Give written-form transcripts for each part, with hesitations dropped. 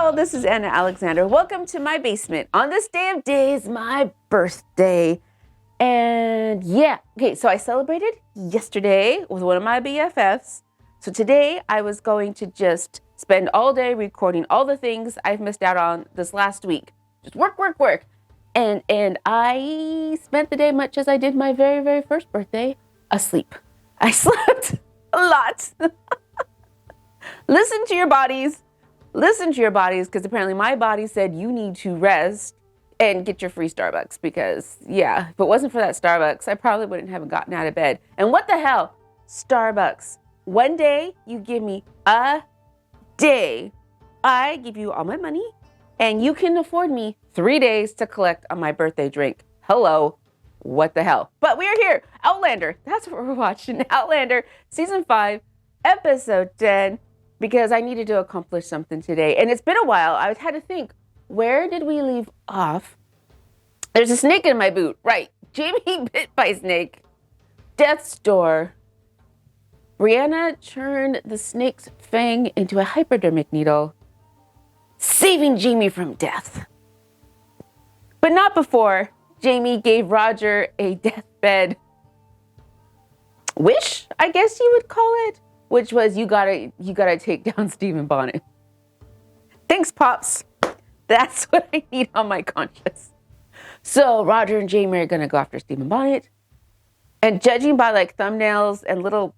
Hello, this is Anna Alexander. Welcome to my basement. On this day of days, my birthday. And yeah, okay, so I celebrated yesterday with one of my BFFs. So today I was going to just spend all day recording all the things I've missed out on this last week. Just work. And I spent the day much as I did my very, very first birthday, asleep. I slept a lot. Listen to your bodies, because apparently my body said you need to rest and get your free Starbucks because, yeah, if it wasn't for that Starbucks, I probably wouldn't have gotten out of bed. And what the hell? Starbucks. One day, you give me a day. I give you all my money, and you can afford me 3 days to collect on my birthday drink. Hello. What the hell? But we are here. Outlander. That's what we're watching. Outlander, Season 5, Episode 10. Because I needed to accomplish something today. And it's been a while. I had to think, where did we leave off? There's a snake in my boot. Right. Jamie bit by snake. Death's door. Brianna turned the snake's fang into a hypodermic needle, saving Jamie from death. But not before Jamie gave Roger a deathbed wish, I guess you would call it. Which was, you gotta take down Stephen Bonnet. Thanks, Pops. That's what I need on my conscience. So Roger and Jamie are gonna go after Stephen Bonnet. And judging by like thumbnails and little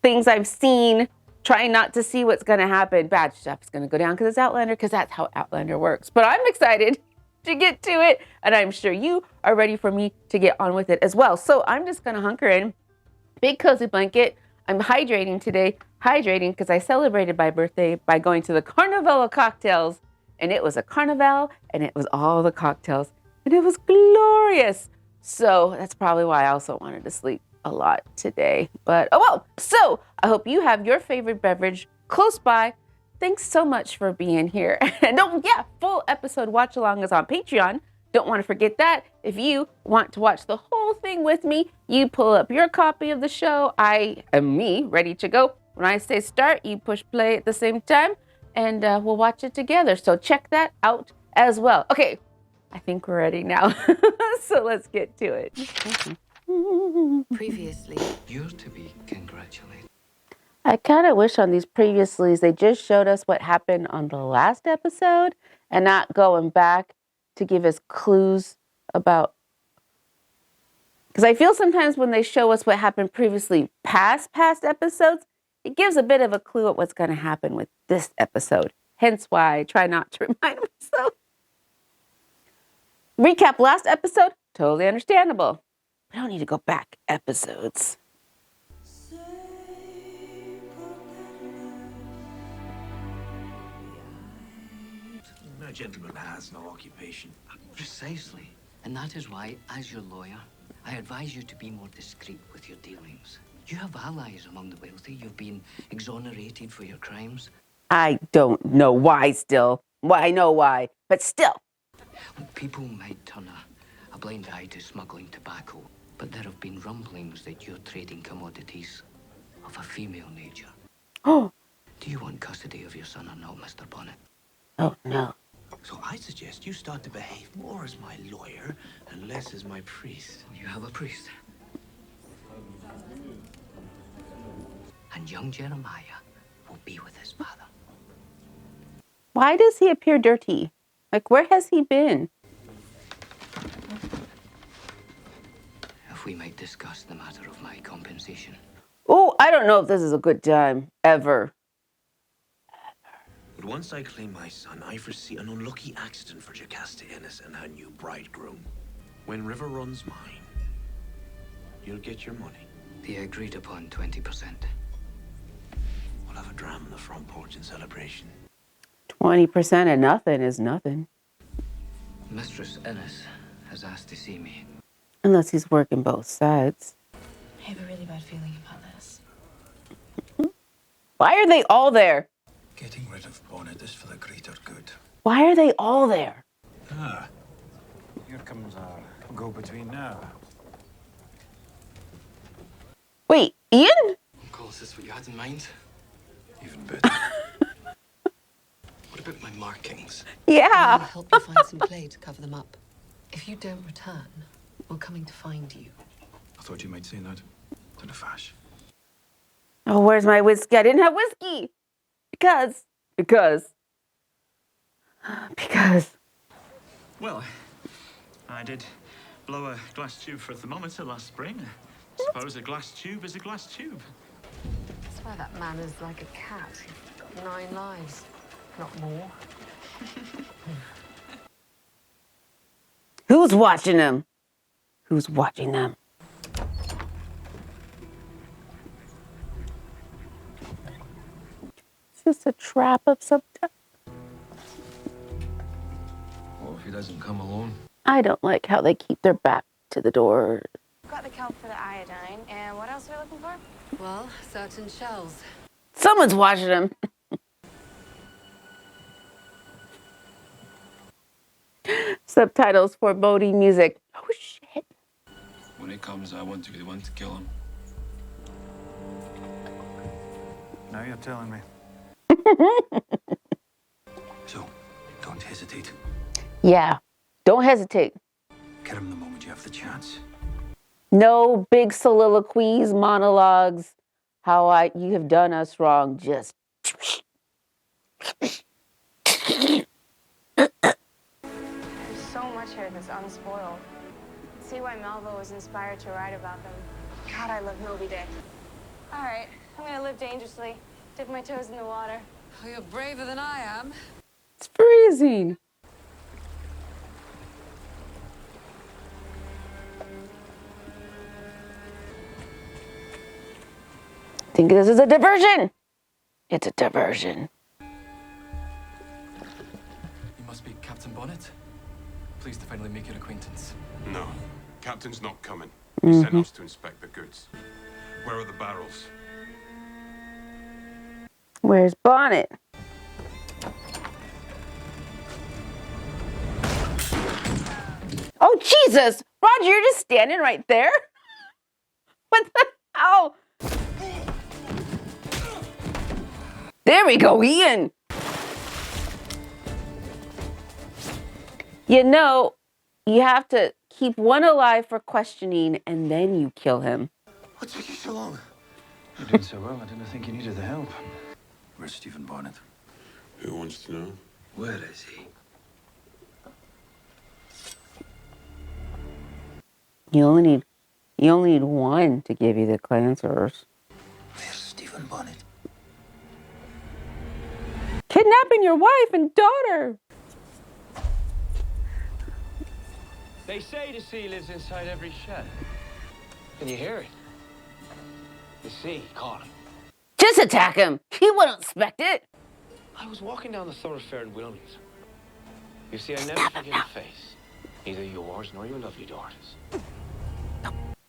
things I've seen, trying not to see what's gonna happen, bad stuff's gonna go down because it's Outlander, because that's how Outlander works. But I'm excited to get to it, and I'm sure you are ready for me to get on with it as well. So I'm just gonna hunker in, big cozy blanket. I'm hydrating today, because I celebrated my birthday by going to the Carnival of Cocktails. And it was a carnival, and it was all the cocktails. And it was glorious. So that's probably why I also wanted to sleep a lot today. But oh well. So I hope you have your favorite beverage close by. Thanks so much for being here. And full episode watch along is on Patreon. Don't want to forget that. If you want to watch the whole thing with me, you pull up your copy of the show. I am ready to go. When I say start, you push play at the same time, and we'll watch it together. So check that out as well. Okay, I think we're ready now. So let's get to it. Previously, you're to be congratulated. I kind of wish on these previouslys they just showed us what happened on the last episode and not going back to give us clues about, because I feel sometimes when they show us what happened previously past episodes, it gives a bit of a clue at what's going to happen with this episode. Hence why I try not to remind myself. Recap last episode, totally understandable. I don't need to go back episodes. A gentleman has no occupation. Precisely. And that is why, as your lawyer, I advise you to be more discreet with your dealings. You have allies among the wealthy. You've been exonerated for your crimes. I don't know why still. Well, I know why, but still. People might turn a blind eye to smuggling tobacco, but there have been rumblings that you're trading commodities of a female nature. Oh. Do you want custody of your son or not, Mr. Bonnet? Oh, no. So I suggest you start to behave more as my lawyer and less as my priest. You have a priest. And young Jeremiah will be with his father. Why does he appear dirty? Like, where has he been? If we might discuss the matter of my compensation. Oh, I don't know if this is a good time, ever. But once I claim my son, I foresee an unlucky accident for Jocasta Ennis and her new bridegroom. When River runs mine, you'll get your money. The agreed upon 20%. We'll have a dram on the front porch in celebration. 20% of nothing is nothing. Mistress Ennis has asked to see me. Unless he's working both sides. I have a really bad feeling about this. Why are they all there? Getting rid of Bonnet is for the greater good. Why are they all there? Here comes our go-between now. Wait, Ian? Uncle, is this what you had in mind? Even better. What took my markings. I'll Yeah. help you find some clay to cover them up. If you don't return, we're coming to find you. I thought you might say that. To the fash. Oh, where's my whiskey? I didn't have whiskey. Because. Well, I did blow a glass tube for a thermometer last spring. Suppose a glass tube is a glass tube. That's why that man is like a cat. He's got 9 lives, not more. Who's watching them? Who's watching them? Is this a trap of some type? What if he doesn't come along? I don't like how they keep their back to the door. Got the kelp for the iodine. And what else are we looking for? Well, certain shells. Someone's watching them. Subtitles for Bodhi music. Oh, shit. When he comes, I want to be the one to kill him. Now you're telling me. So, don't hesitate. Yeah. Don't hesitate. Get him the moment you have the chance. No big soliloquies, monologues. You have done us wrong. Just. There's so much here that's unspoiled. See why Melville was inspired to write about them. God, I love Moby Dick. All right, I'm gonna live dangerously. Dip my toes in the water. Oh, you're braver than I am. It's freezing. I think this is a diversion. It's a diversion. You must be Captain Bonnet. Pleased to finally make your acquaintance. No, Captain's not coming. He sent us to inspect the goods. Where are the barrels? Where's Bonnet? Oh, Jesus! Roger, you're just standing right there? What the hell? There we go, Ian. You know, you have to keep one alive for questioning, and then you kill him. What took you so long? You're doing so well, I didn't think you needed the help. Where's Stephen Bonnet? Who wants to know? Where is he? You only need one to give you the answers. Where's Stephen Bonnet? Kidnapping your wife and daughter. They say the sea lives inside every shell. Can you hear it? The sea calling. Just attack him. He wouldn't expect it. I was walking down the thoroughfare in Williams. You see, I never forget a face. Neither yours nor your lovely daughter's.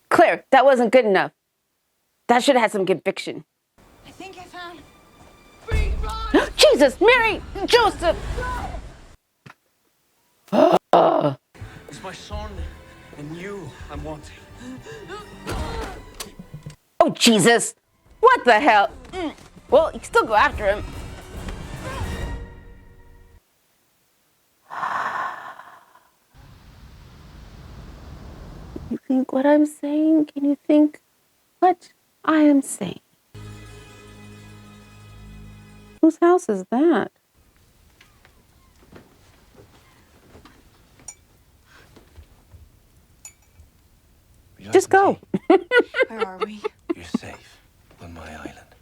Claire, that wasn't good enough. That should have had some conviction. I think I found. Jesus, Mary, Joseph. It's my son and you I'm wanting. Oh, Jesus. What the hell? Well, you can still go after him. You think what I'm saying? Can you think what I am saying? Whose house is that? Just go. Where are we? You're safe on my island.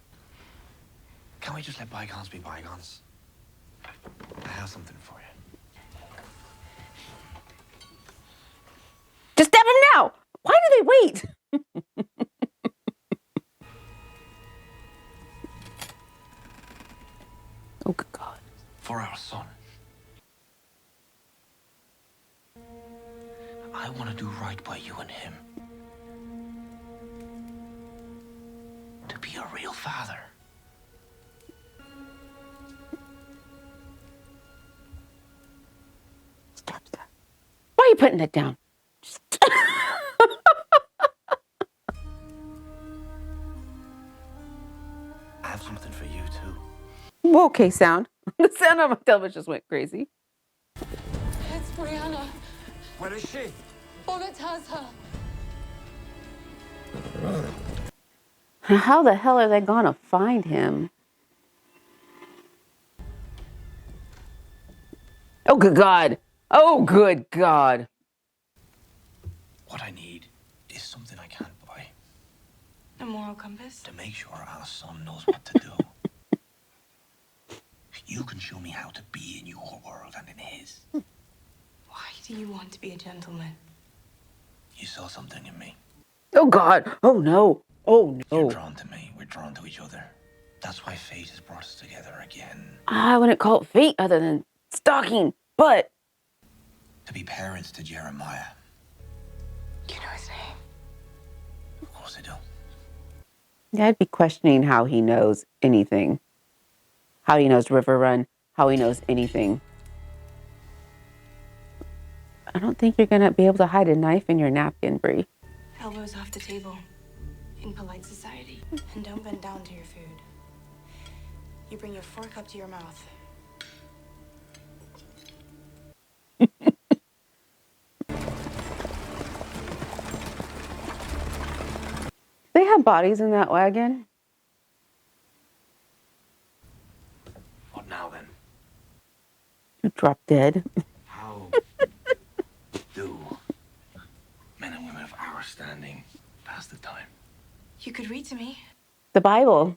Can't we just let bygones be bygones? I have something for you. Just stab him now. Why do they wait? Oh, good God. For our son. I want to do right by you and him. To be a real father. Stop. Why are you putting it down? I have something for you, too. Okay, sound. The sound on my television just went crazy. It's Brianna. Where is she? Bonnet has her. How the hell are they gonna find him? Oh, good God. Oh, good God. What I need is something I can't buy A moral compass? to make sure our son knows what to do. You can show me how to be in your world and in his. Why do you want to be a gentleman? You saw something in me. Oh, God. Oh, no. Oh, You're no. drawn to me. We're drawn to each other. That's why fate has brought us together again. I wouldn't call it fate other than stalking, but To be parents to Jeremiah. You know his name? Of course I do. yeah, I'd be questioning how he knows anything. How he knows River Run, how he knows anything. I don't think you're gonna be able to hide a knife in your napkin, Bree. Elbows off the table. In polite society. And don't bend down to your food. You bring your fork up to your mouth. They have bodies in that wagon. What now then? You drop dead. How do men and women of our standing pass the time? You could read to me. The Bible.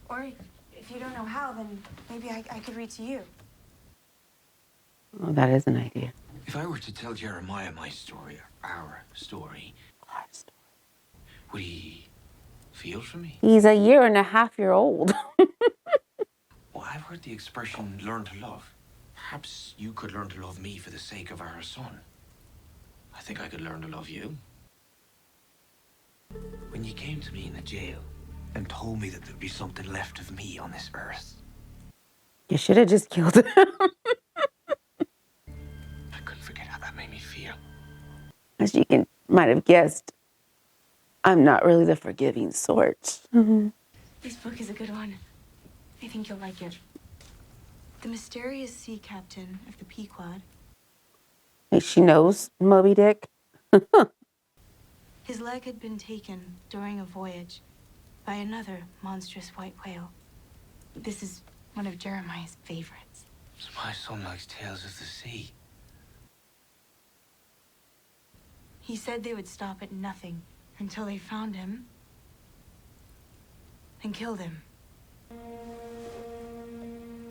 Or if you don't know how, then maybe I could read to you. Oh, that is an idea. If I were to tell Jeremiah my story, our story, would he feel for me? He's a year and a half year old. Well, I've heard the expression learn to love. Perhaps you could learn to love me for the sake of our son. I think I could learn to love you. When you came to me in the jail and told me that there'd be something left of me on this earth, You should have just killed him. I couldn't forget how that made me feel. As you might have guessed, I'm not really the forgiving sort. This book is a good one. I think you'll like it. The mysterious sea captain of the Pequod. Hey, she knows Moby Dick. His leg had been taken during a voyage by another monstrous white whale. This is one of Jeremiah's favorites. So my son likes tales of the sea. He said they would stop at nothing until they found him and killed him.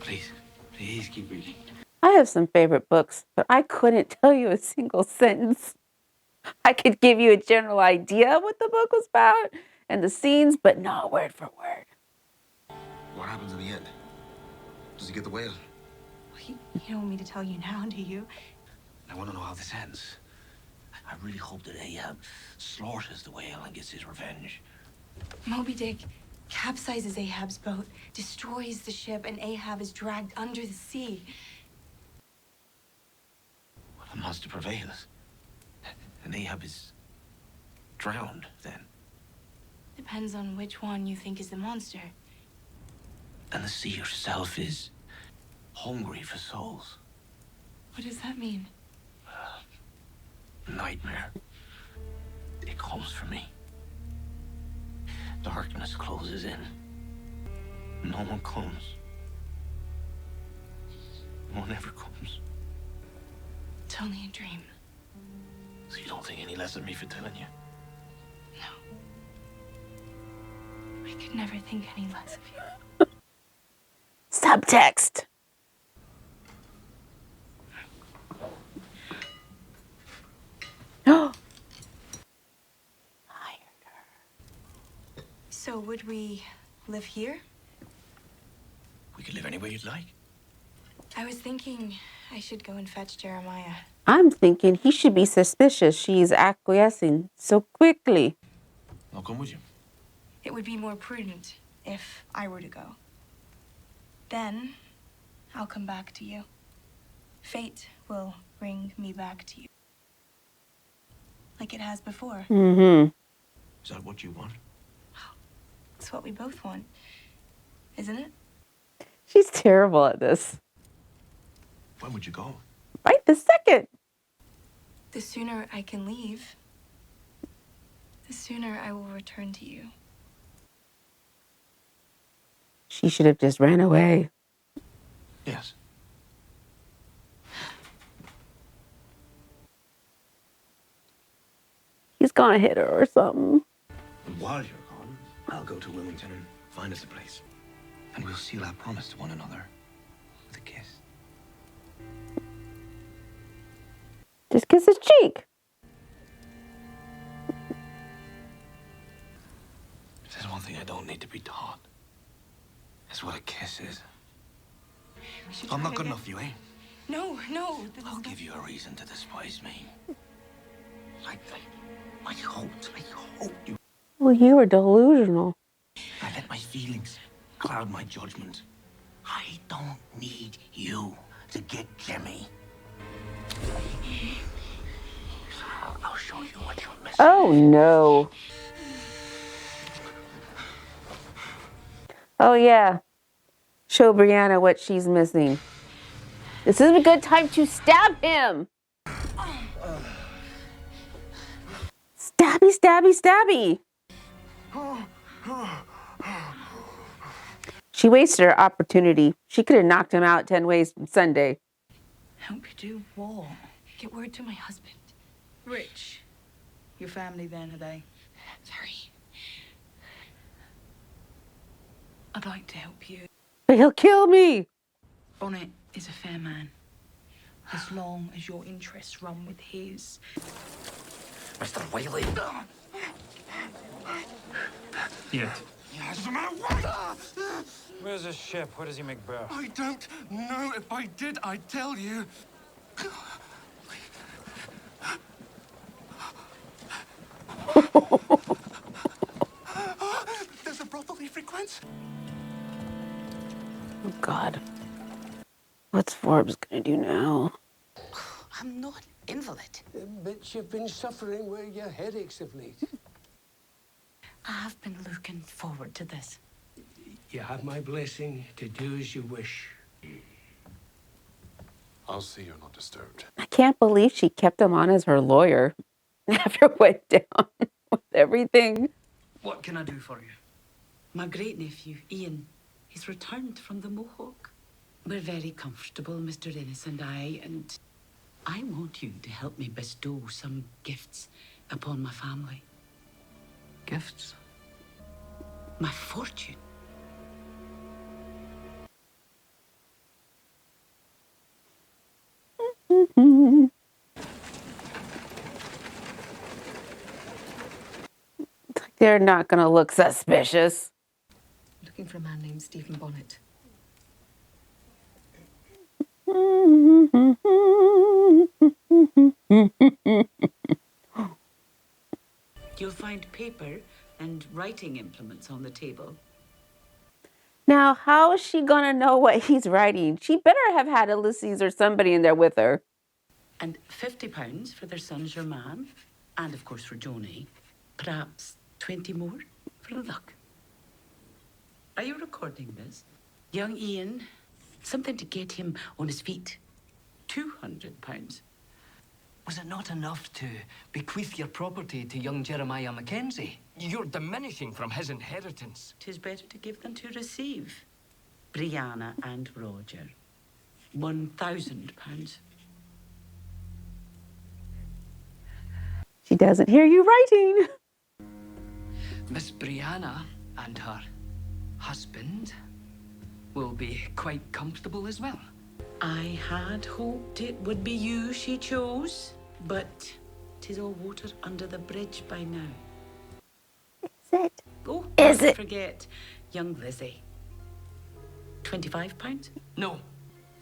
Please, please keep reading. I have some favorite books, but I couldn't tell you a single sentence. I could give you a general idea of what the book was about and the scenes, but not word for word. What happens in the end? Does he get the whale? You don't want me to tell you now, do you? I want to know how this ends. I really hope that Ahab slaughters the whale and gets his revenge. Moby Dick capsizes Ahab's boat, destroys the ship, and Ahab is dragged under the sea. Well, the monster prevails. And Ahab is drowned, then. Depends on which one you think is the monster. And the sea herself is hungry for souls. What does that mean? Nightmare. It comes for me. Darkness closes in. No one comes. No one ever comes. It's only a dream. So you don't think any less of me for telling you? No. I could never think any less of you. Subtext. So would we live here? We could live anywhere you'd like. I was thinking I should go and fetch Jeremiah. I'm thinking he should be suspicious she's acquiescing so quickly. I'll come with you. It would be more prudent if I were to go. Then I'll come back to you. Fate will bring me back to you. Like it has before. Mm-hmm. Is that what you want? It's what we both want, isn't it? She's terrible at this. When would you go? Right this second. The sooner I can leave, the sooner I will return to you. She should have just ran away. Yes. He's gonna hit her or something. And while you're gone, I'll go to Wilmington and find us a place. And we'll seal our promise to one another with a kiss. Just kiss his cheek. If there's one thing I don't need to be taught, it's what a kiss is. I'm not good enough for you, eh? No. I'll give you a reason to despise me. I hoped you. Well, you were delusional. I let my feelings cloud my judgment. I don't need you to get Jimmy. I'll show you what you're missing. Oh, no. Oh, yeah. Show Brianna what she's missing. This is a good time to stab him. Stabby, stabby, stabby. She wasted her opportunity. She could have knocked him out 10 ways from Sunday. Help you do what? Get word to my husband. Rich. Your family then, are they? Sorry. I'd like to help you. But he'll kill me. Bonnet is a fair man. As long as your interests run with his. Mr. Whaley. Yet. Doesn't matter what! Where's his ship? Where does he make berth? I don't know. If I did, I'd tell you. There's a brothel he frequents. Oh, God. What's Forbes gonna do now? I'm not an invalid. But you've been suffering with your headaches of late. I've been looking forward to this. You have my blessing to do as you wish. I'll see you're not disturbed. I can't believe she kept him on as her lawyer after it went down with everything. What can I do for you? My great-nephew, Ian, he's returned from the Mohawk. We're very comfortable, Mr. Ennis and and I want you to help me bestow some gifts upon my family. Gifts? My fortune. They're not gonna look suspicious. Looking for a man named Stephen Bonnet. You'll find paper and writing implements on the table. Now, how is she gonna know what he's writing? She better have had Ulysses or somebody in there with her. And £50 for their son Germain, and of course for Joni. Perhaps 20 more for luck. Are you recording this? Young Ian, something to get him on his feet. £200. Was it not enough to bequeath your property to young Jeremiah Mackenzie? You're diminishing from his inheritance. 'Tis better to give than to receive. Brianna and Roger. £1,000. She doesn't hear you writing. Miss Brianna and her husband will be quite comfortable as well. I had hoped it would be you she chose, but 'tis all water under the bridge by now. Is it? Oh, Is don't it? forget, young Lizzie. £25? No,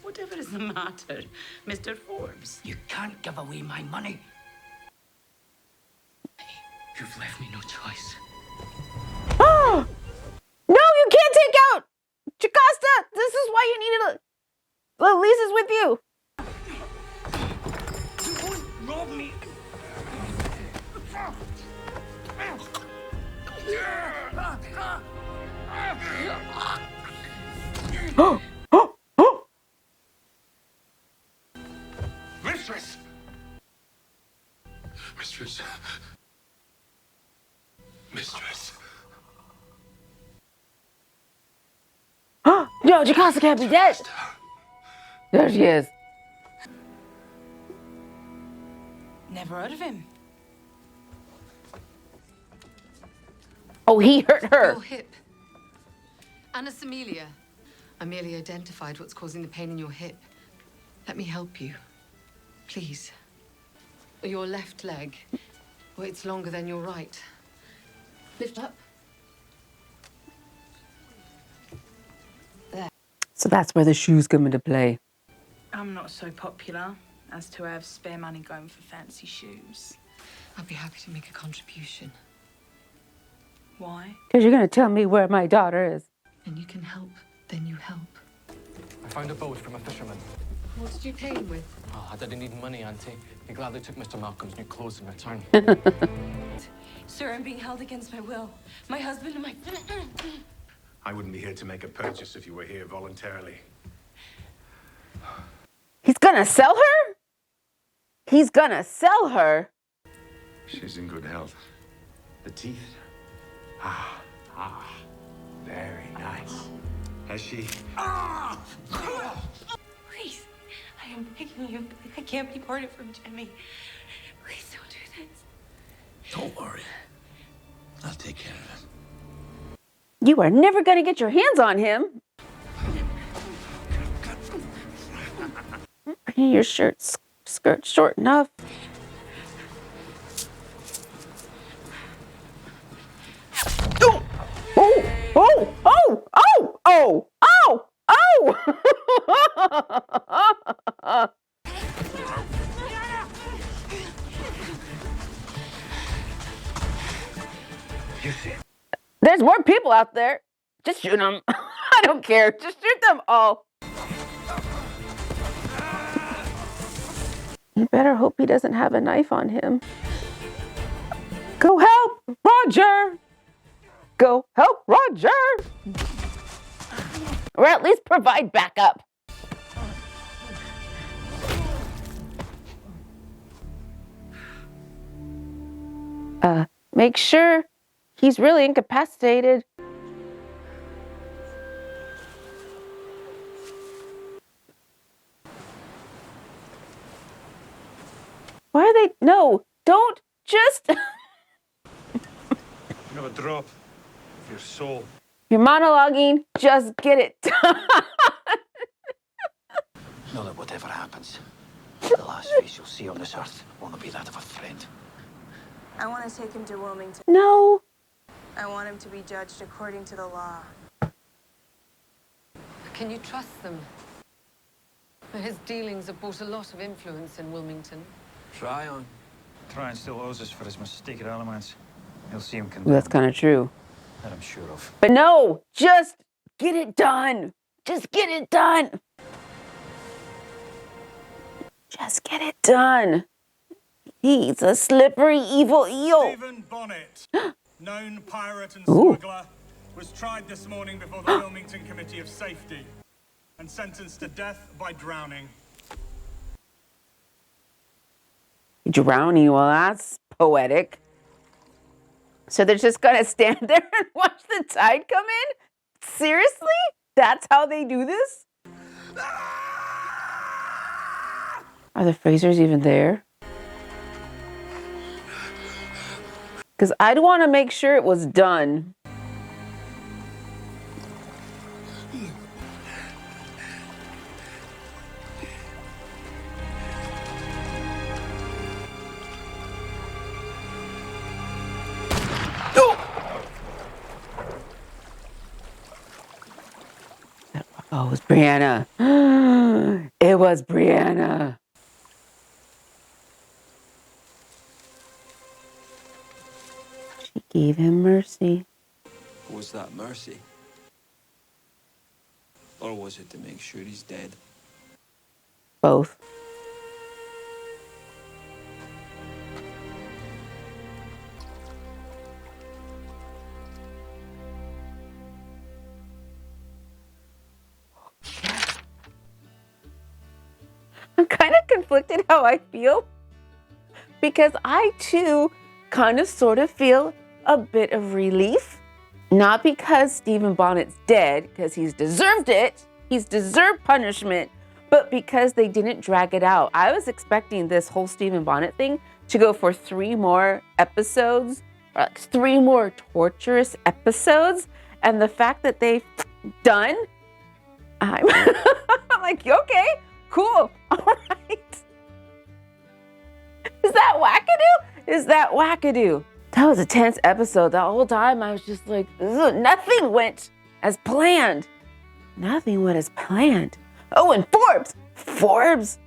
Whatever is the matter, Mr. Forbes? you can't give away my money. You've left me no choice. Oh! No, you can't take out Jocasta! This is why you needed Lisa's with you. You won't rob me. Mistress. No, Jocasta can't be dead. There she is. Never heard of him. Oh, he hurt her. Your hip. Anna Amelia. I merely identified what's causing the pain in your hip. Let me help you. Please. Your left leg. Well, it's longer than your right. Lift up. There. So that's where the shoes come into play. I'm not so popular as to have spare money going for fancy shoes. I'd be happy to make a contribution. Why? Because you're going to tell me where my daughter is. And you can help, then you help. I found a boat from a fisherman. What did you pay him with? Oh, I didn't need money, Auntie. He gladly took Mr. Malcolm's new clothes in return. Sir, I'm being held against my will. My husband and my... I wouldn't be here to make a purchase if you were here voluntarily. He's going to sell her? He's going to sell her? She's in good health. The teeth? Very nice. Has she? Please, I am begging you. I can't be parted from Jimmy. Please don't do this. Don't worry. I'll take care of him. You are never going to get your hands on him. Your skirt short enough. Oh, oh, oh, oh, oh, oh, oh, oh. There's more people out there. Just shoot them. I don't care. Just shoot them all. You better hope he doesn't have a knife on him. Go help Roger. Go help Roger. Or at least provide backup. Make sure he's really incapacitated. Why are they? No, don't just. You have a drop of your soul. You're monologuing. Just get it done. Know that whatever happens, the last face you'll see on this earth won't be that of a friend. I want to take him to Wilmington. No. I want him to be judged according to the law. Can you trust them? His dealings have brought a lot of influence in Wilmington. Try on. Tryon still owes us for his mistake at Alamance. He'll see him condemned. Well, that's kind of true. That I'm sure of. But no, just get it done. Just get it done. Just get it done. He's a slippery, evil eel. Stephen Bonnet, known pirate and smuggler, was tried this morning before the Wilmington Committee of Safety and sentenced to death by drowning. Drowning, well, that's poetic. So they're just gonna stand there and watch the tide come in? Seriously? That's how they do this? Are the Frasers even there? Because I'd want to make sure it was done. Oh, it was Brianna. It was Brianna. She gave him mercy. Was that mercy? Or was it to make sure he's dead? Both. I'm kind of conflicted how I feel because I too kind of sort of feel a bit of relief. Not because Stephen Bonnet's dead, because he's deserved it. He's deserved punishment, but because they didn't drag it out. I was expecting this whole Stephen Bonnet thing to go for 3 more episodes, or like 3 more torturous episodes. And the fact that they've done, I'm like, okay, cool, all right. Is that wackadoo? Is that wackadoo? That was a tense episode. The whole time I was just like, ugh, nothing went as planned. Nothing went as planned. Oh, and Forbes.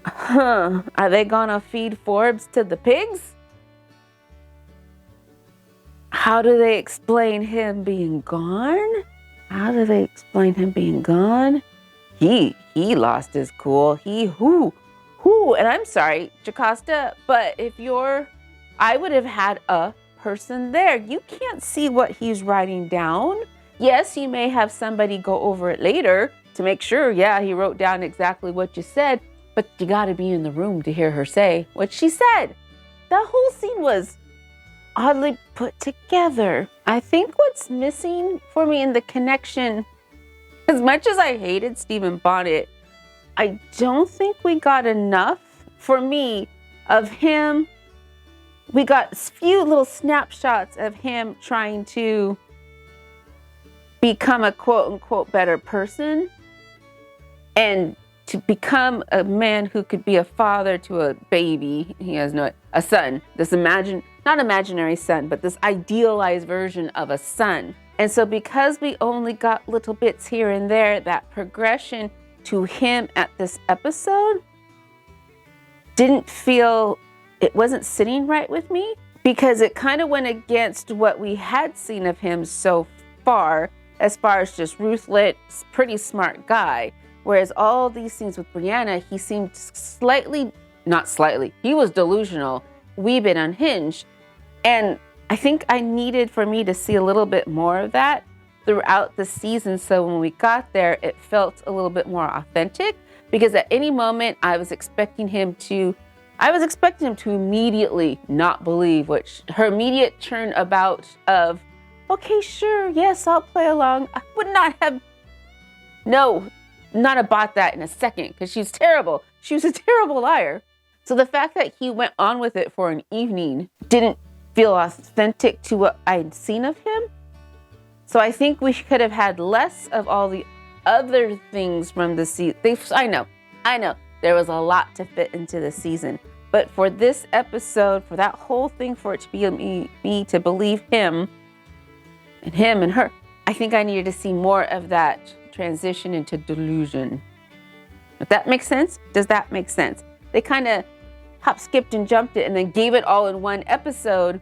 Huh, are they gonna feed Forbes to the pigs? How do they explain him being gone? He lost his cool. And I'm sorry, Jocasta, but I would have had a person there. You can't see what he's writing down. Yes, you may have somebody go over it later to make sure, yeah, he wrote down exactly what you said, but you gotta be in the room to hear her say what she said. That whole scene was oddly put together. I think what's missing for me in the connection, as much as I hated Stephen Bonnet, I don't think we got enough, for me, of him. We got a few little snapshots of him trying to become a quote-unquote better person and to become a man who could be a father to a baby. He has a son, not imaginary son, but this idealized version of a son. And so because we only got little bits here and there, that progression to him at this episode it wasn't sitting right with me, because it kind of went against what we had seen of him so far, as far as just ruthless, pretty smart guy. Whereas all these scenes with Brianna, he seemed he was delusional, wee bit unhinged. And I think I needed for me to see a little bit more of that throughout the season. So when we got there, it felt a little bit more authentic, because at any moment I was expecting him to immediately not believe, which her immediate turnabout of, okay, sure, yes, I'll play along. I would not have bought that in a second, because she's terrible. She was a terrible liar. So the fact that he went on with it for an evening didn't feel authentic to what I'd seen of him. So I think we could have had less of all the other things from the season. I know, there was a lot to fit into the season. But for this episode, for that whole thing, for it to be me to believe him and her, I think I needed to see more of that transition into delusion. If that makes sense? Does that make sense? They kind of hop, skipped, and jumped it and then gave it all in one episode.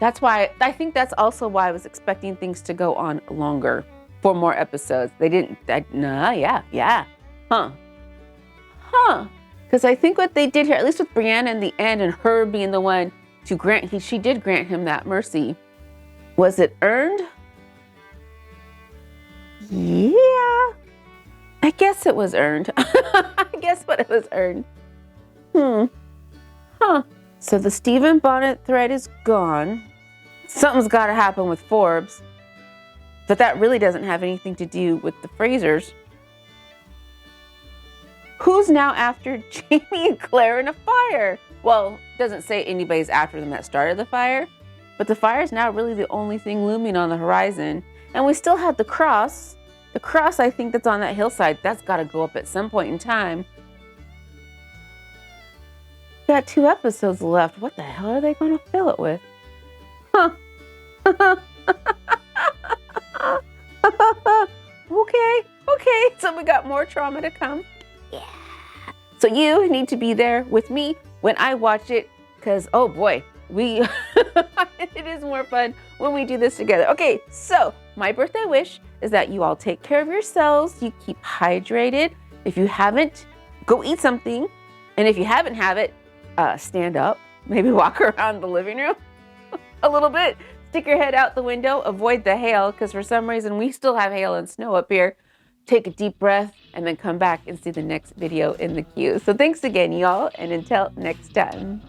That's why, I think that's also why I was expecting things to go on longer, for more episodes. They didn't, Because I think what they did here, at least with Brianna in the end and her being the one to she did grant him that mercy. Was it earned? Yeah. I guess it was earned. It was earned. So the Stephen Bonnet thread is gone. Something's got to happen with Forbes. But that really doesn't have anything to do with the Frasers. Who's now after Jamie and Claire in a fire? Well, it doesn't say anybody's after them that started the fire, but the fire is now really the only thing looming on the horizon. And we still have the cross. The cross, I think, that's on that hillside, that's got to go up at some point in time. Got 2 episodes left. What the hell are they going to fill it with? Okay. So we got more trauma to come. Yeah. So you need to be there with me when I watch it, because, oh boy, it is more fun when we do this together. Okay, so my birthday wish is that you all take care of yourselves. You keep hydrated. If you haven't, go eat something. And if you haven't had it, stand up, maybe walk around the living room a little bit, stick your head out the window, avoid the hail, because for some reason we still have hail and snow up here. Take a deep breath and then come back and see the next video in the queue. So thanks again, y'all, and until next time.